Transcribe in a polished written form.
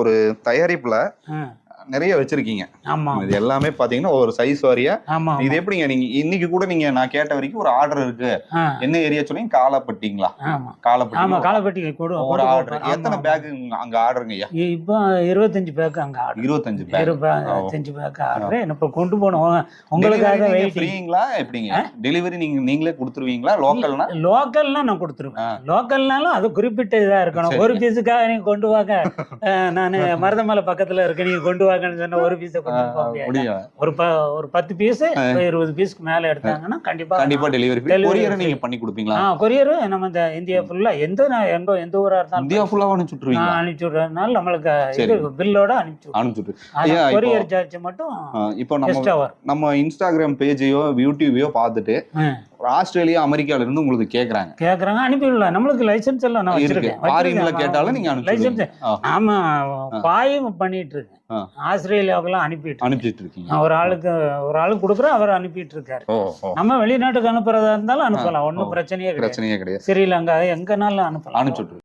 ஒரு தயாரிப்புல நிறைய வச்சிருக்கீங்க. ஆமா, இது எல்லாமே பாத்தீங்கன்னா ஒரு சைஸ் வாரியா. ஆமா. இது எப்படிங்க நீங்க இன்னைக்கு கூட நீங்க நான் கேட்ட வரைக்கும் ஒரு ஆர்டர் இருக்கு. என்ன ஏரியா சொன்னீங்க? காலாப்பட்டிங்களா? ஆமா, காலாப்பட்டி. காலப்பட்டி ஒரு ஆர்டர் எத்தனை பேக் அங்க ஆர்டருங்க ஐயா? இப்போ 25 பேக் அங்க ஆர்டர். 25 பேக். 25 back order. இப்ப கொண்டு போனோம் உங்களுக்காக ஃப்ரீங்களா? எப்படிங்க டெலிவரி நீங்களே கொடுத்துருவீங்களா? லோக்கல்னா நான் கொடுத்துருவேன். லோக்கல்னாலும் அது குறிப்பிட்ட இதா இருக்கணும். ஒரு பீஸுக்காக நீங்க கொண்டு வாங்க, நான் மருதமலை பக்கத்துல இருக்க நீங்க கொண்டு வாங்கன்னு சொன்ன ஒரு பீஸை கொண்டு போக முடியாது. ஒரு 10 பீஸ் 20 பீஸ்க்கு மேல எடுத்தாங்கன்னா கண்டிப்பா டெலிவரி. கொரியர் நீங்க பண்ணி கொடுப்பீங்களா? கொரியர் நம்ம இந்த இந்தியா ஃபுல்லா எந்த ஊரா இருந்தாலும் இந்தியா ஃபுல்லா அனுப்பிச்சு விடுறதுனால நம்மளுக்கு இது பில்லோட அனுப்பிச்சு கொரியர் சார்ஜ் மட்டும். இப்போ நம்ம இன்ஸ்டாகிராம் பேஜையோ யூடியூபையோ பார்த்துட்டு ஆஸ்திரேலியா அமெரிக்கால இருந்து உங்களுக்கு கேக்குறாங்க அனுப்பிவிடலாம். நம்மளுக்கு லைசன்ஸ் எல்லாம் நான் வச்சிருக்கேன். கேட்டாலும் நீங்க லைசன்ஸ் ஆமா பாயும் பண்ணிட்டு இருக்கேன். ஆஸ்திரேலியாவுக்குலாம் அனுப்பிட்டு இருக்கீங்க. ஒரு ஆளுக்கு கொடுக்குறேன், அவர் அனுப்பிட்டு இருக்காரு. நம்ம வெளிநாட்டுக்கு அனுப்புறதா இருந்தாலும் அனுப்பலாம், ஒன்னும் பிரச்சனையே கிடையாது. ஸ்ரீலங்கா எங்கனாலும் அனுப்பலாம்.